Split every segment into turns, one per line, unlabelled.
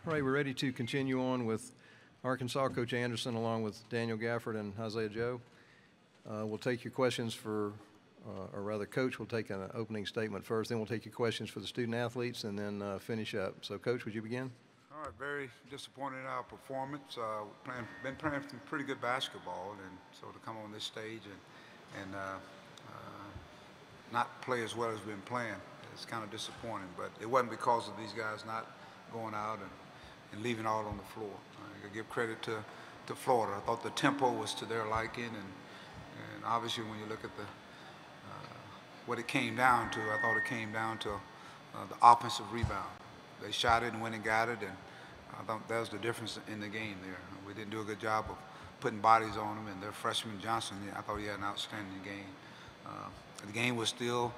All right, we're ready to continue on with Arkansas. Coach Anderson along with Daniel Gafford and Isaiah Joe. We'll take your questions for, or rather Coach will take an opening statement first, then we'll take your questions for the student athletes and then finish up. So Coach, would you begin?
All right, very disappointed in our performance. Been playing some pretty good basketball, and so to come on this stage and not play as well as we've been playing, it's kind of disappointing. But it wasn't because of these guys not going out and leaving all on the floor. I give credit to Florida. I thought the tempo was to their liking, and obviously when you look at what it came down to, I thought it came down to the offensive rebound. They shot it and went and got it, and I thought that was the difference in the game there. We didn't do a good job of putting bodies on them, and their freshman Johnson, I thought he had an outstanding game. The game was still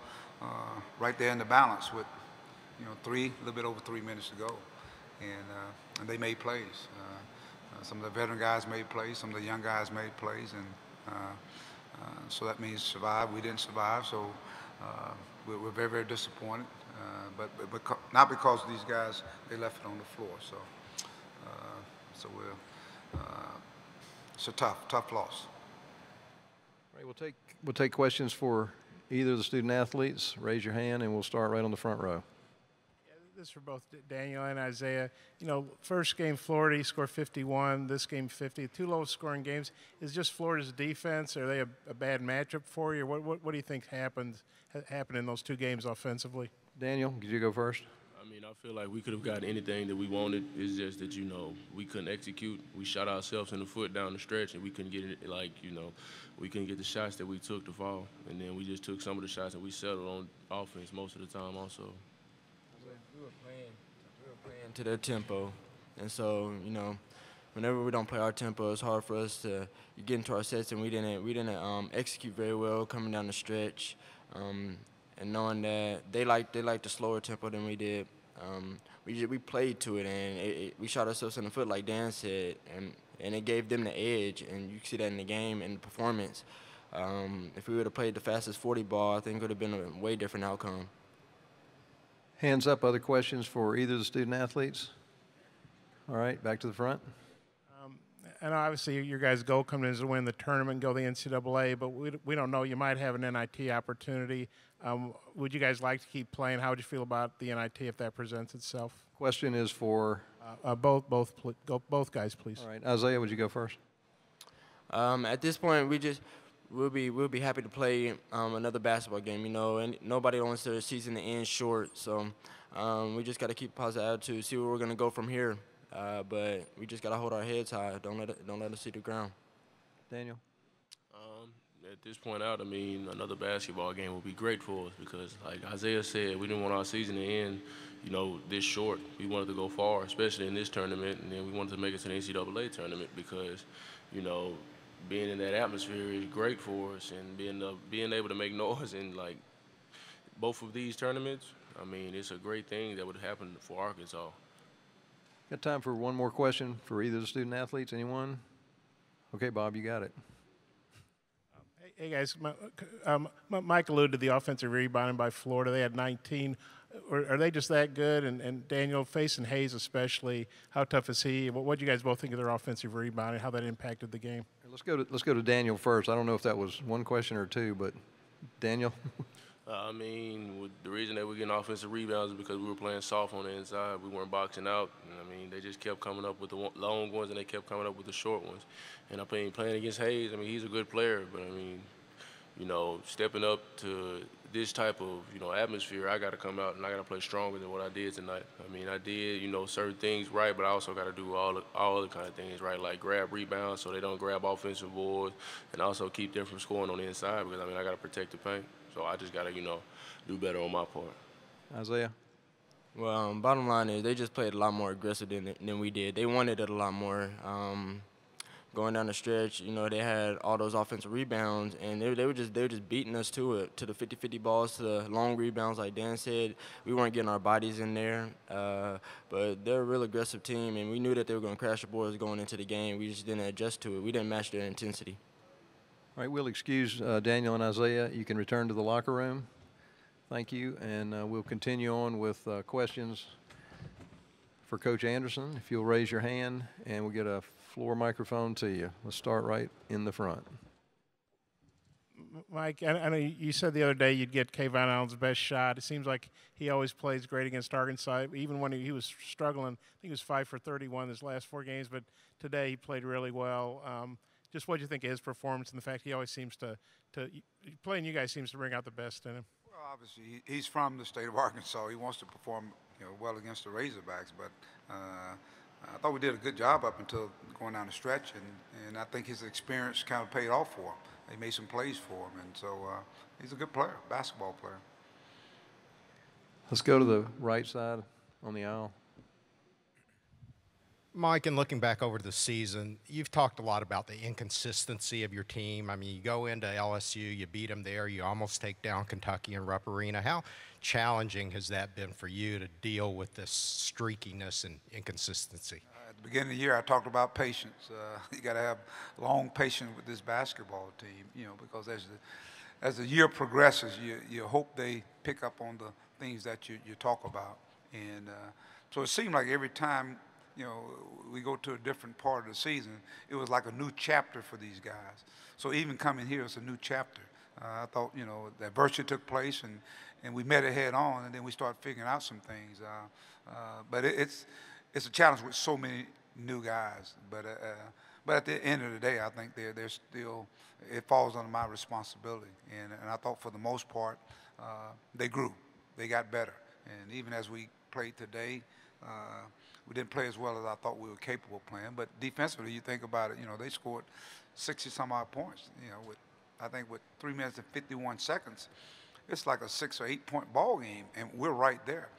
right there in the balance with, a little bit over 3 minutes to go, and they made plays. Some of the veteran guys made plays, some of the young guys made plays, and so that means survive. We didn't survive, so we're very, very disappointed. But not because these guys, they left it on the floor. So it's a tough loss.
All right, we'll take questions for either of the student athletes. Raise your hand, and we'll start right on the front row.
Yeah, this is for both Daniel and Isaiah. First game Florida, he scored 51. This game 50. Two low-scoring games. Is just Florida's defense? Are they a bad matchup for you? What do you think happened in those two games offensively?
Daniel, could you go first?
I mean, I feel like we could have gotten anything that we wanted. It's just that, we couldn't execute. We shot ourselves in the foot down the stretch, and we couldn't get it, we couldn't get the shots that we took to fall. And then we just took some of the shots and we settled on offense most of the time also.
We were playing to their tempo. And so, whenever we don't play our tempo, it's hard for us to get into our sets, and we didn't execute very well coming down the stretch. And knowing that they liked the slower tempo than we did, we played to it, and we shot ourselves in the foot, like Dan said, and it gave them the edge, and you see that in the game and the performance. If we would have played the fastest 40 ball, I think it would have been a way different outcome.
Hands up, other questions for either of the student athletes? All right, back to the front.
And obviously your guys' goal coming in is to win the tournament, go to the NCAA, but we don't know. You might have an NIT opportunity. Would you guys like to keep playing? How would you feel about the NIT if that presents itself?
Question is for?
Both guys, please.
All right, Isaiah, would you go first?
At this point, we'll be happy to play another basketball game, and nobody wants their season to end short, so we just got to keep a positive attitude, see where we're going to go from here. But we just gotta hold our heads high. Don't let us see the ground.
Daniel.
At this point out, another basketball game would be great for us because, like Isaiah said, we didn't want our season to end, this short. We wanted to go far, especially in this tournament, and then we wanted to make it to the NCAA tournament because, being in that atmosphere is great for us, and being able to make noise in both of these tournaments. It's a great thing that would happen for Arkansas.
Got time for one more question for either of the student athletes? Anyone? Okay, Bob, you got it.
Hey guys, Mike alluded to the offensive rebounding by Florida. They had 19. Are they just that good? And Daniel, facing Hayes especially, how tough is he? What do you guys both think of their offensive rebounding? How that impacted the game?
Let's go to Daniel first. I don't know if that was one question or two, but Daniel.
The reason that we're getting offensive rebounds is because we were playing soft on the inside. We weren't boxing out. And, they just kept coming up with the long ones, and they kept coming up with the short ones. And playing against Hayes, he's a good player. But, stepping up to this type of, atmosphere, I got to come out and I got to play stronger than what I did tonight. I did, certain things right, but I also got to do all other kind of things right, like grab rebounds so they don't grab offensive boards, and also keep them from scoring on the inside because, I got to protect the paint. So I just got to, do better on my part.
Isaiah?
Well, bottom line is they just played a lot more aggressive than we did. They wanted it a lot more. Going down the stretch, they had all those offensive rebounds, and they were just beating us to it, to the 50-50 balls, to the long rebounds, like Dan said. We weren't getting our bodies in there, but they're a real aggressive team, and we knew that they were going to crash the boards going into the game. We just didn't adjust to it. We didn't match their intensity.
All right, we'll excuse Daniel and Isaiah. You can return to the locker room. Thank you, and we'll continue on with questions for Coach Anderson. If you'll raise your hand, and we'll get a floor microphone to you. Let's start right in the front.
Mike, I know you said the other day you'd get Kayvon Allen's best shot. It seems like he always plays great against Arkansas. Even when he was struggling, I think he was 5 for 31 his last 4 games, but today he played really well. Just what do you think of his performance and the fact he always seems to playing you guys seems to bring out the best in him?
Well, obviously, he's from the state of Arkansas. He wants to perform, well against the Razorbacks, but I thought we did a good job up until going down the stretch, and I think his experience kind of paid off for him. He made some plays for him, and so he's a good player, basketball player.
Let's go to the right side on the aisle.
Mike, in looking back over the season, you've talked a lot about the inconsistency of your team. I mean, you go into LSU, you beat them there, you almost take down Kentucky in Rupp Arena. How challenging has that been for you to deal with this streakiness and inconsistency?
At the beginning of the year, I talked about patience. You got to have long patience with this basketball team, because as the year progresses, you hope they pick up on the things that you talk about. And so it seemed like every time we go to a different part of the season, it was like a new chapter for these guys. So even coming here, it's a new chapter. I thought, that adversity took place, and we met it head on, and then we started figuring out some things. But it's a challenge with so many new guys. But at the end of the day, I think they're still, it falls under my responsibility. And I thought for the most part, they grew. They got better. And even as we played today, we didn't play as well as I thought we were capable of playing. But defensively, you think about it, they scored 60-some-odd points. I think with 3 minutes and 51 seconds, it's like a 6 or 8 point ball game, and we're right there.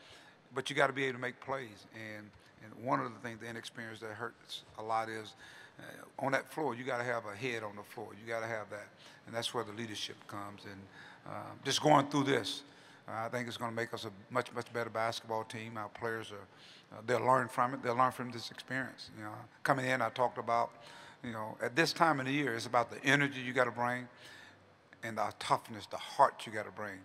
But you got to be able to make plays. And one of the things, the inexperience that hurts a lot is on that floor, you got to have a head on the floor. You got to have that. And that's where the leadership comes. And just going through this, I think it's going to make us a much, much better basketball team. Our players they'll learn from it. They'll learn from this experience. Coming in, I talked about, at this time of the year, it's about the energy you got to bring and the toughness, the heart you got to bring.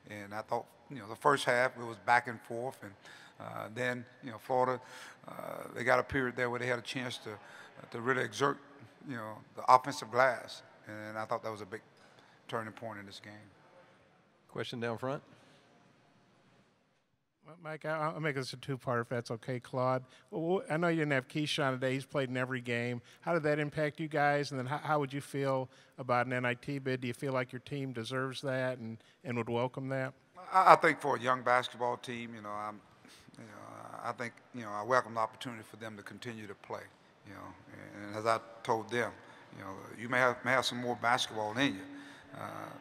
And I thought, the first half, it was back and forth. And then, Florida, they got a period there where they had a chance to really exert, the offensive glass. And I thought that was a big turning point in this game.
Question down front.
Mike, I'll make this a two-part if that's okay, Claude. Well, I know you didn't have Keyshawn today. He's played in every game. How did that impact you guys? And then how would you feel about an NIT bid? Do you feel like your team deserves that and would welcome that?
I think for a young basketball team, I think, I welcome the opportunity for them to continue to play, And as I told them, you may have some more basketball in you,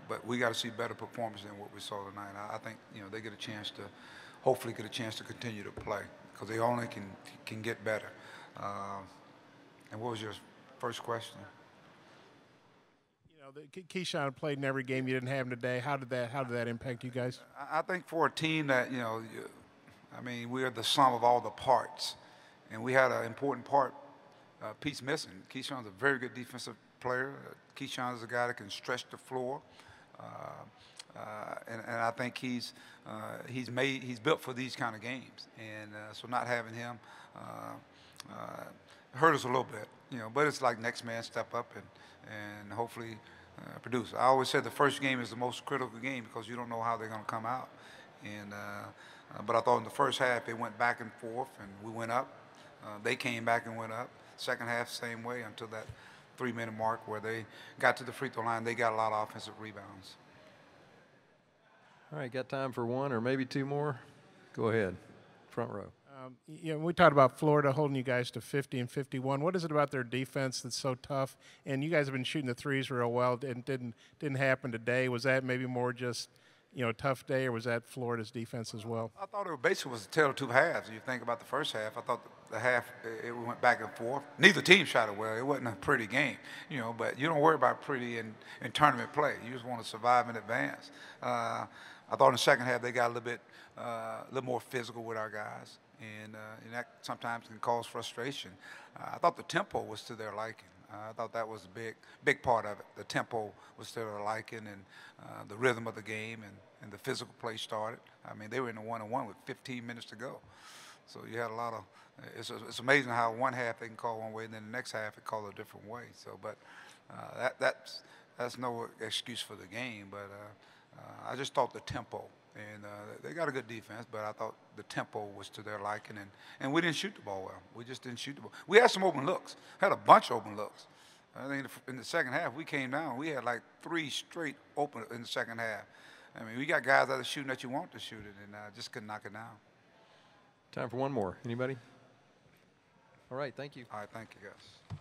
but we got to see better performance than what we saw tonight. I think, they get a chance to, hopefully get a chance to continue to play because they only can get better. And what was your first question?
Keyshawn played in every game. You didn't have him today. How did that impact you guys?
I think for a team that, we are the sum of all the parts. And we had an important piece missing. Keyshawn's a very good defensive player. Keyshawn is a guy that can stretch the floor. And I think he's built for these kind of games. And so not having him hurt us a little bit, but it's like next man step up and hopefully produce. I always said the first game is the most critical game because you don't know how they're going to come out. And but I thought in the first half it went back and forth and we went up. They came back and went up. Second half same way until that 3-minute mark where they got to the free throw line. They got a lot of offensive rebounds.
All right, got time for one or maybe two more? Go ahead, front row.
We talked about Florida holding you guys to 50 and 51. What is it about their defense that's so tough? And you guys have been shooting the threes real well, and didn't happen today. Was that maybe more just a tough day, or was that Florida's defense as well?
I thought it basically was a tale of two halves. You think about the first half. I thought the half it went back and forth. Neither team shot it well. It wasn't a pretty game, But you don't worry about pretty in tournament play. You just want to survive and advance. I thought in the second half they got a little more physical with our guys. And that sometimes can cause frustration. I thought the tempo was to their liking. I thought that was a big part of it. The tempo was to their liking, and the rhythm of the game and the physical play started. They were in the one-on-one with 15 minutes to go. So you had a lot of. It's amazing how one half they can call one way, and then the next half it call a different way. So, but that's no excuse for the game. But I just thought the tempo, and they got a good defense, but I thought the tempo was to their liking, and we didn't shoot the ball well. We just didn't shoot the ball. We had some open looks. Had a bunch of open looks. I think in the second half we came down. We had like 3 straight open in the second half. I mean, we got guys that are shooting that you want to shoot it, and just couldn't knock it down.
Time for one more. Anybody? All right, thank you.
All right, thank you, guys.